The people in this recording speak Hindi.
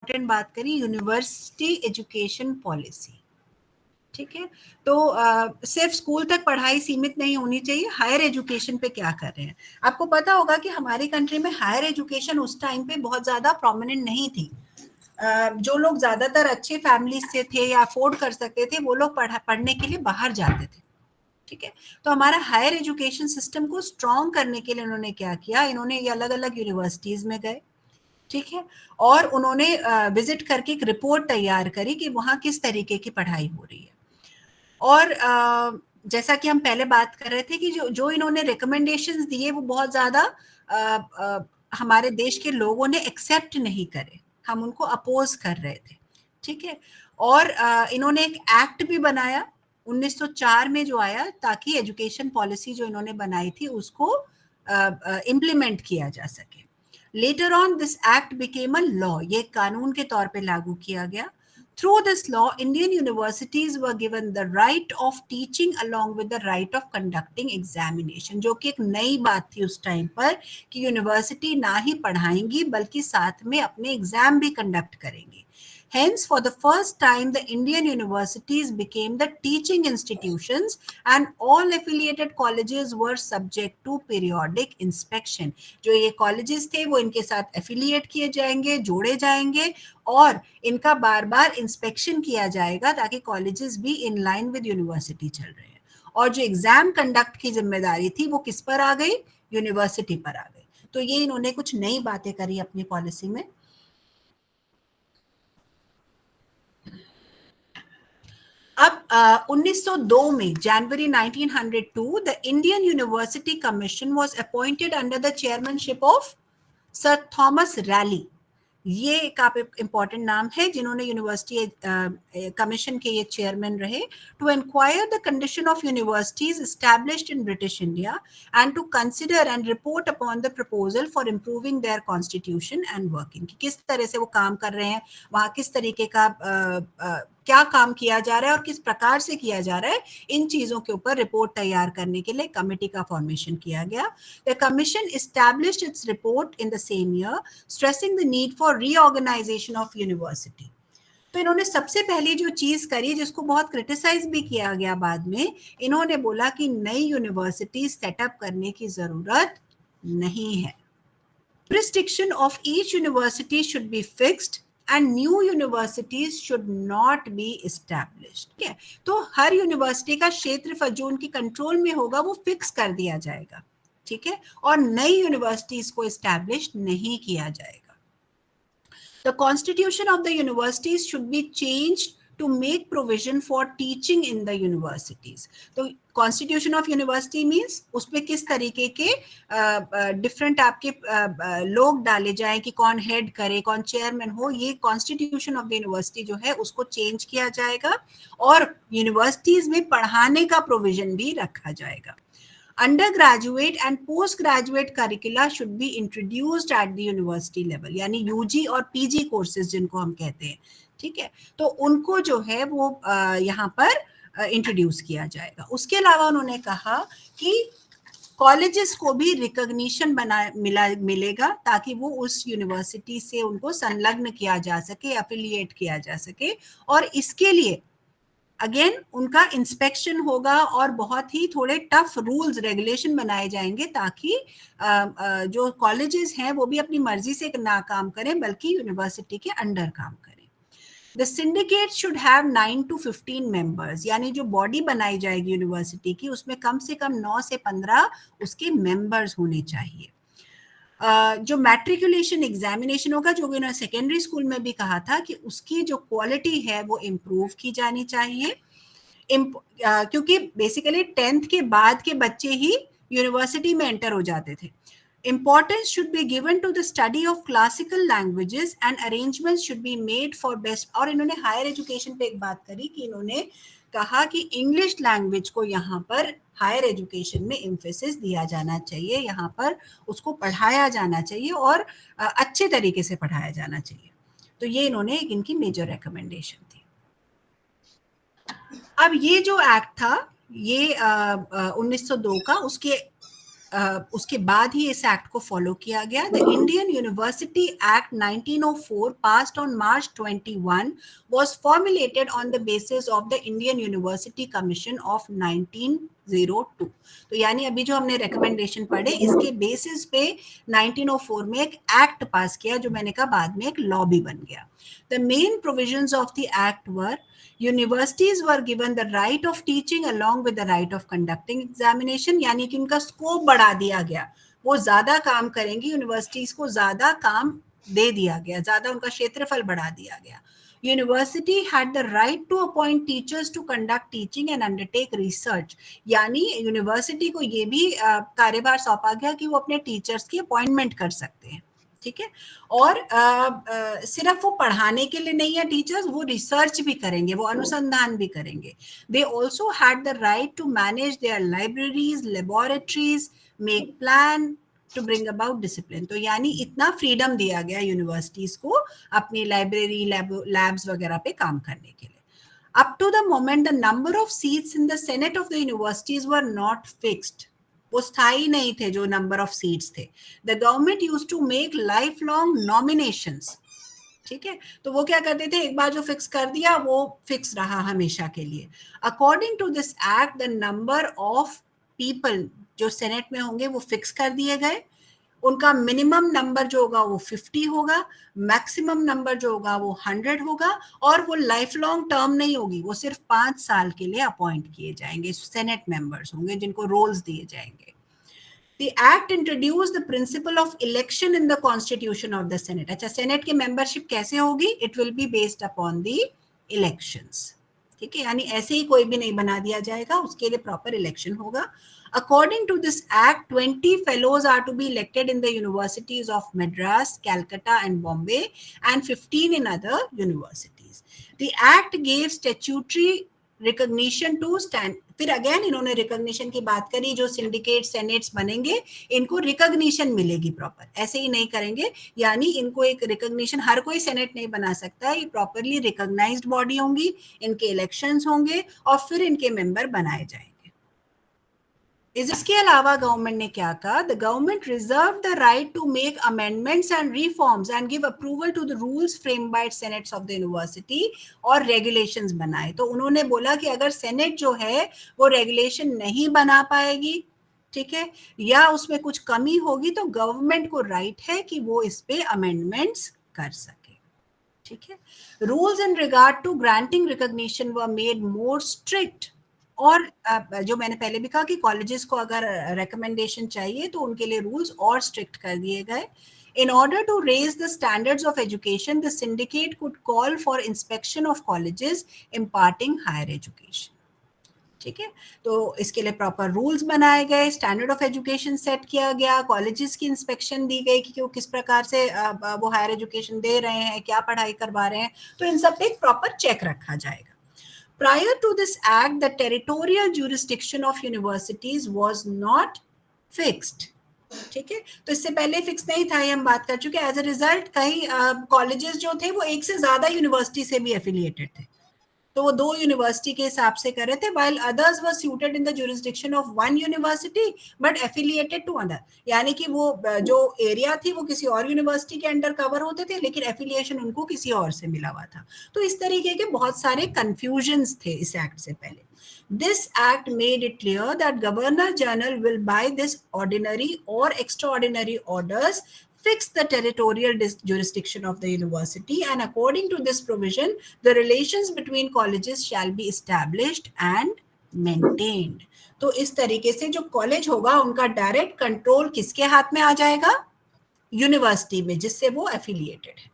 इम्पोर्टेंट बात करी, यूनिवर्सिटी एजुकेशन पॉलिसी। ठीक है, तो सिर्फ स्कूल तक पढ़ाई सीमित नहीं होनी चाहिए, हायर एजुकेशन पे क्या कर रहे हैं। आपको पता होगा कि हमारी कंट्री में हायर एजुकेशन उस टाइम पे बहुत ज्यादा प्रोमिनेंट नहीं थी। जो लोग ज्यादातर अच्छे फैमिली से थे या अफोर्ड कर सकते थे वो लोग पढ़ने के लिए बाहर जाते थे। ठीक है, तो हमारा हायर एजुकेशन सिस्टम को स्ट्रॉन्ग करने के लिए उन्होंने क्या किया, इन्होंने ये अलग अलग यूनिवर्सिटीज में गए। ठीक है, और उन्होंने विजिट करके एक रिपोर्ट तैयार करी कि वहाँ किस तरीके की पढ़ाई हो रही है। और जैसा कि हम पहले बात कर रहे थे कि जो जो इन्होंने रिकमेंडेशंस दिए वो बहुत ज्यादा हमारे देश के लोगों ने एक्सेप्ट नहीं करे, हम उनको अपोज कर रहे थे। ठीक है, और इन्होंने एक एक्ट भी बनाया 1904 में जो आया, ताकि एजुकेशन पॉलिसी जो इन्होंने बनाई थी उसको इम्प्लीमेंट किया जा सके। Later on this act became a law, ये कानून के तौर पे लागू किया गया। Through this law, Indian universities were given the right of teaching along with the right of conducting examination, जो कि एक नई बात थी उस टाइम पर कि यूनिवर्सिटी ना ही पढ़ाएंगी बल्कि साथ में अपने एग्जाम भी कंडक्ट करेंगी। Hence, for the first time, the Indian universities became the teaching institutions and all affiliated colleges were subject to periodic inspection. जो ये colleges थे वो इनके साथ affiliate किए जाएंगे, जोड़े जाएंगे और इनका बार बार इंस्पेक्शन किया जाएगा ताकि कॉलेजेस भी इन लाइन विद यूनिवर्सिटी चल रहे हैं। और जो एग्जाम कंडक्ट की जिम्मेदारी थी वो किस पर आ गई, यूनिवर्सिटी पर आ गई। तो ये इन्होंने कुछ नई बातें करी अपनी पॉलिसी में। अब 1902 में जनवरी 1902 the Indian university commission was appointed under the chairmanship of sir Thomas rally. ये एक आप इम्पॉर्टेंट नाम है जिन्होंने यूनिवर्सिटी कमीशन के ये चेयरमैन रहे। To inquire the condition of universities established in British India and to consider and report upon the proposal for improving their constitution and working, किस तरह से वो काम कर रहे हैं, वहाँ किस तरीके का क्या काम किया जा रहा है और किस प्रकार से किया जा रहा है, इन चीजों के ऊपर रिपोर्ट तैयार करने के लिए कमेटी का फॉर्मेशन किया गया। The commission established its report in the same year, stressing the need for reorganization of university. तो इन्होंने सबसे पहली जो चीज करी, जिसको बहुत क्रिटिसाइज भी किया गया बाद में, इन्होंने बोला कि नई यूनिवर्सिटी सेटअप करने की जरूरत नहीं है। Jurisdiction of each university should be fixed and new universities should not be established. ठीक है, तो हर यूनिवर्सिटी का क्षेत्रफल जो उनकी कंट्रोल में होगा वो फिक्स कर दिया जाएगा। ठीक है, और नई यूनिवर्सिटीज को एस्टैब्लिश नहीं किया जाएगा। The constitution of the universities should be changed to make provision for teaching in the universities. तो कॉन्स्टिट्यूशन ऑफ यूनिवर्सिटी मीन्स उसमें किस तरीके के डिफरेंट आपके लोग डाले जाएं कि कौन हेड करे, कौन चेयरमैन हो, ये कॉन्स्टिट्यूशन ऑफ द यूनिवर्सिटी जो है उसको चेंज किया जाएगा और यूनिवर्सिटीज में पढ़ाने का प्रोविजन भी रखा जाएगा। Undergraduate and postgraduate curricula should be introduced at the university level, यानी यूजी और पीजी कोर्सेज जिनको हम कहते हैं। ठीक है, तो उनको जो है वो यहाँ पर इंट्रोड्यूस किया जाएगा। उसके अलावा उन्होंने कहा कि कॉलेजेस को भी रिकॉग्निशन मिलेगा ताकि वो उस यूनिवर्सिटी से उनको संलग्न किया जा सके, एफिलिएट किया जा सके, और इसके लिए अगेन उनका इंस्पेक्शन होगा और बहुत ही थोड़े टफ रूल्स रेगुलेशन बनाए जाएंगे ताकि जो कॉलेजेस हैं वो भी अपनी मर्जी से ना काम करें बल्कि यूनिवर्सिटी के अंडर काम करें। The syndicate should have 9 to 15 members, यानी जो बॉडी बनाई जाएगी यूनिवर्सिटी की उसमें कम से कम 9 से 15 उसके मेंबर्स होने चाहिए। जो मैट्रिकुलेशन एग्जामिनेशन होगा, जो इन्होंने सेकेंडरी स्कूल में भी कहा था कि उसकी जो क्वालिटी है वो इम्प्रूव की जानी चाहिए, क्योंकि बेसिकली 10th के बाद के बच्चे ही यूनिवर्सिटी में एंटर हो जाते थे। Importance should be given to the study of classical languages and arrangements should be made for best। और इन्होंने हायर एजुकेशन पे एक बात करी कि इन्होंने कहा कि इंग्लिश लैंग्वेज को यहाँ पर हायर एजुकेशन में एम्फेसिस दिया जाना चाहिए, यहाँ पर उसको पढ़ाया जाना चाहिए और अच्छे तरीके से पढ़ाया जाना चाहिए। तो ये इन्होंने एक इनकी मेजर रिकमेंडेशन थी। अब ये जो एक्ट था ये 1902 का, उसके उसके बाद ही इस एक्ट को फॉलो किया गया. The Indian university act 1904 passed on March 21 was formulated on the basis of the Indian University Commission of 1902. तो यानी अभी जो हमने रिकमेंडेशन पढ़े इसके बेसिस पे 1904 में एक एक्ट पास किया जो मैंने कहा बाद में एक लॉ भी बन गया. The main provisions of the act were universities were given the right of teaching along with the right of conducting examination, यानी कि उनका स्कोप बढ़ा दिया गया, वो ज्यादा काम करेंगी, यूनिवर्सिटीज को ज्यादा काम दे दिया गया, ज्यादा उनका क्षेत्रफल बढ़ा दिया गया. University had the right to appoint teachers to conduct teaching and undertake research, यानी यूनिवर्सिटी को ये भी कार्यभार सौंपा गया कि वो अपने टीचर्स की अपॉइंटमेंट कर सकते हैं. ठीक है. और सिर्फ वो पढ़ाने के लिए नहीं है टीचर्स, वो रिसर्च भी करेंगे, वो अनुसंधान भी करेंगे. They also had the right to manage their libraries, laboratories, make plan to bring about discipline. तो यानी इतना फ्रीडम दिया गया यूनिवर्सिटीज को अपनी लाइब्रेरी, लैब्स वगैरह पे काम करने के लिए. Up to the moment, the number of seats in the Senate of the universities were not fixed. वो स्थायी नहीं थे जो नंबर ऑफ सीट्स थे. The government used to make life long nominations. ठीक है. तो वो क्या करते थे, एक बार जो फिक्स कर दिया वो फिक्स रहा हमेशा के लिए. According to this act the number of people जो सेनेट में होंगे वो फिक्स कर दिए गए. उनका मिनिमम नंबर जो होगा वो 50 होगा, मैक्सिमम नंबर जो होगा वो 100 होगा, और वो लाइफ लॉन्ग टर्म नहीं होगी, वो सिर्फ 5 साल के लिए अपॉइंट किए जाएंगे. सेनेट मेंबर्स होंगे जिनको रोल्स दिए जाएंगे. The act introduced the principle of election in the constitution of the Senate. अच्छा, सेनेट की मेंबरशिप कैसे होगी? It will be based upon the elections. ठीक है, यानी ऐसे ही कोई भी नहीं बना दिया जाएगा, उसके लिए प्रॉपर इलेक्शन होगा. According to this act, 20 fellows are to be elected in the universities of Madras, Calcutta and Bombay, and 15 in other universities. The act gave statutory recognition to stand. फिर अगेन इन्होंने रिकॉग्निशन की बात करी, जो सिंडिकेट सेनेट्स बनेंगे इनको रिकॉग्निशन मिलेगी प्रॉपर, ऐसे ही नहीं करेंगे. यानी इनको एक रिकॉग्निशन, हर कोई सेनेट नहीं बना सकता, ये प्रॉपरली रिकॉग्नाइज्ड बॉडी होंगी, इनके इलेक्शंस होंगे और फिर इनके मेंबर बनाए जाएंगे. इसके अलावा गवर्नमेंट ने क्या कहा? The government reserve the right to make amendments and reforms and give approval to the rules framed by senates of the university, और रेगुलेशंस बनाए. तो उन्होंने बोला कि अगर सेनेट जो है वो रेगुलेशन नहीं बना पाएगी, ठीक है, या उसमें कुछ कमी होगी, तो गवर्नमेंट को राइट है कि वो इस पे अमेंडमेंट्स कर सके. ठीक है. Rules in regard to granting recognition were made more strict. और जो मैंने पहले भी कहा कि कॉलेजेस को अगर रिकमेंडेशन चाहिए तो उनके लिए रूल्स और स्ट्रिक्ट कर दिए गए. In order to raise the standards of education, the syndicate could call for inspection of colleges imparting higher education. ठीक है. तो इसके लिए प्रॉपर रूल्स बनाए गए, स्टैंडर्ड ऑफ एजुकेशन सेट किया गया, कॉलेजेस की इंस्पेक्शन दी गई कि वो किस प्रकार से वो हायर एजुकेशन दे रहे हैं, क्या पढ़ाई करवा रहे हैं, तो इन सब पे एक प्रॉपर चेक रखा जाएगा. Prior to this act, the territorial jurisdiction of universities was not fixed. ठीक है. तो इससे पहले फिक्स नहीं था, ये हम बात कर चुके. एज अ रिजल्ट कई कॉलेजेस जो थे वो एक से ज्यादा यूनिवर्सिटी से भी एफिलिएटेड थे, तो वो 2 यूनिवर्सिटी के हिसाब से कर रहे थे, while others were suited in the jurisdiction of one university but affiliated to other. यानी कि वो जो एरिया थी वो किसी और यूनिवर्सिटी के अंडर कवर होते थे, लेकिन एफिलिएशन उनको किसी और से मिला हुआ था. तो इस तरीके के बहुत सारे कंफ्यूजन्स थे इस एक्ट से पहले. This act made it clear that Governor General will by this ordinary or extraordinary orders fix the territorial jurisdiction of the university, and according to this provision the relations between colleges shall be established and maintained. तो इस तरीके से जो कॉलेज होगा उनका डायरेक्ट कंट्रोल किसके हाथ में आ जाएगा? यूनिवर्सिटी में, जिससे वो एफिलिएटेड है.